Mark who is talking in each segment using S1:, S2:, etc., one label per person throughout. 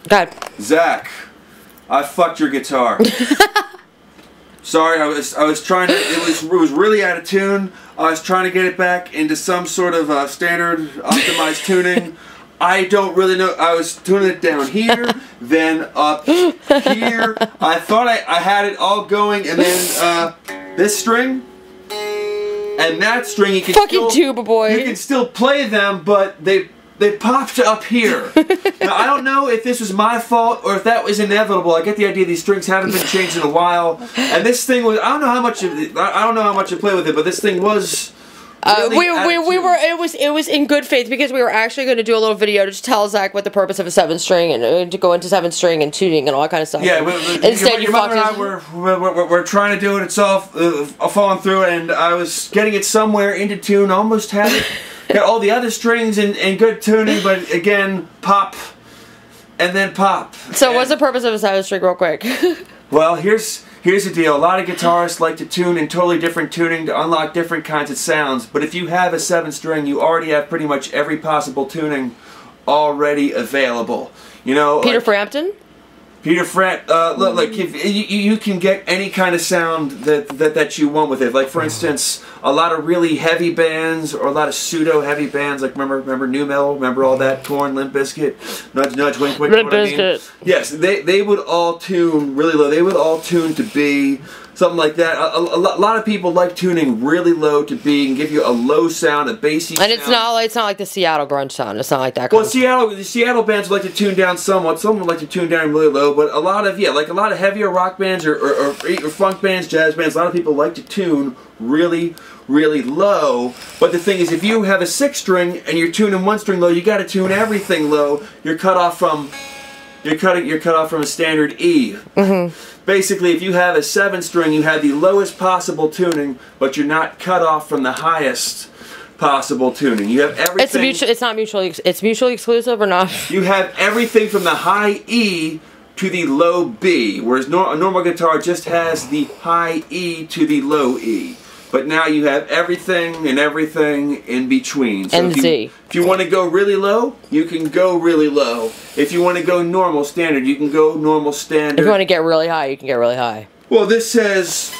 S1: God.
S2: Zach, I fucked your guitar. Sorry, I was trying to. It was really out of tune. I was trying to get it back into some sort of standard optimized tuning. I don't really know. I was tuning it down here, then up here. I thought I had it all going, and then this string and that string. You can
S1: fucking tuba boy.
S2: You can still play them, but they popped up here. Now, I don't know if this was my fault or if that was inevitable. I get the idea these strings haven't been changed in a while, and this thing was. I don't know how much. I don't know how much you play with it, but this thing was. Really
S1: it was in good faith because we were actually going to do a little video to tell Zach what the purpose of a 7 string and to go into 7 string and tuning and all that kind of stuff.
S2: Yeah,
S1: instead
S2: your mother and I we're trying to do it. It's all falling through, and I was getting it somewhere into tune. Almost had it. Got all the other strings in good tuning, but again, pop, and then pop.
S1: So what's the purpose of a 7 string, real quick?
S2: Well, here's the deal. A lot of guitarists like to tune in totally different tuning to unlock different kinds of sounds, but if you have a 7 string, you already have pretty much every possible tuning already available. You know,
S1: Peter Frampton?
S2: Peter look, like if you can get any kind of sound that you want with it. Like for instance, a lot of really heavy bands or a lot of pseudo heavy bands. Like remember nu metal, remember all that Korn, Limp Bizkit, Nudge Nudge Wink Wink.
S1: Limp Bizkit.
S2: Yes, they would all tune really low. They would all tune to B. Something like that. A lot of people like tuning really low to B and give you a low sound, a bassy sound.
S1: And it's not like the Seattle grunge sound. It's not like that.
S2: Well, the Seattle bands like to tune down somewhat. Some would like to tune down really low, but a lot of heavier rock bands or funk bands, jazz bands. A lot of people like to tune really low. But the thing is, if you have a 6 string and you're tuning 1 string low, you got to tune everything low. You're cut off from a standard E.
S1: Mm-hmm.
S2: Basically, if you have a 7 string, you have the lowest possible tuning, but you're not cut off from the highest possible tuning. You have everything.
S1: It's mutually exclusive or not?
S2: You have everything from the high E to the low B, whereas a normal guitar just has the high E to the low E. But now you have everything and everything in between. So if you want to go really low, you can go really low. If you want to go normal standard, you can go normal standard.
S1: If you want to get really high, you can get really high.
S2: Well, this says,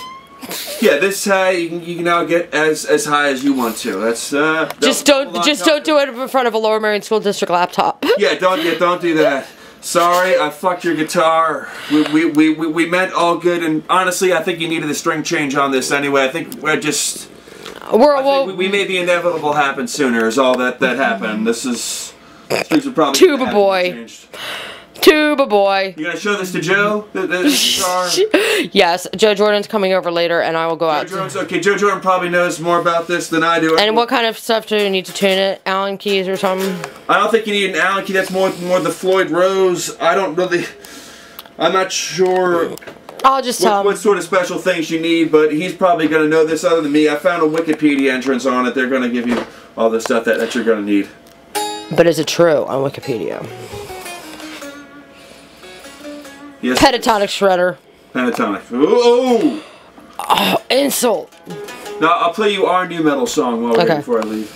S2: yeah, this high you can now get as high as you want to. That's
S1: just don't do it in front of a Lower Merion School District laptop.
S2: Don't do that. Sorry, I fucked your guitar. We meant all good, and honestly, I think you needed a string change on this anyway. I think we made the inevitable happen sooner. Is all that happened. Strings would probably
S1: tuba boy. Tuba boy.
S2: You gonna show this to Joe? The guitar?
S1: Yes, Joe Jordan's coming over later, and I will go out.
S2: Okay, Joe Jordan probably knows more about this than I do.
S1: And what kind of stuff do you need to tune it? Allen keys or something?
S2: I don't think you need an Allen key. That's more the Floyd Rose. I'm not sure.
S1: I'll just tell him
S2: what sort of special things you need, but he's probably gonna know this other than me. I found a Wikipedia entrance on it. They're gonna give you all the stuff that you're gonna need.
S1: But is it true on Wikipedia?
S2: Yes.
S1: Pentatonic shredder.
S2: Pentatonic. Oh!
S1: Oh, insult.
S2: Now, I'll play you our nu metal song while we're waiting before I leave.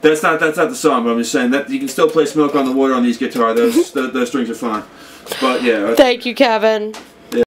S2: That's not the song, but I'm just saying that you can still play Smoke on the Water on these guitars. Those strings are fine. But yeah.
S1: Thank you, Kevin.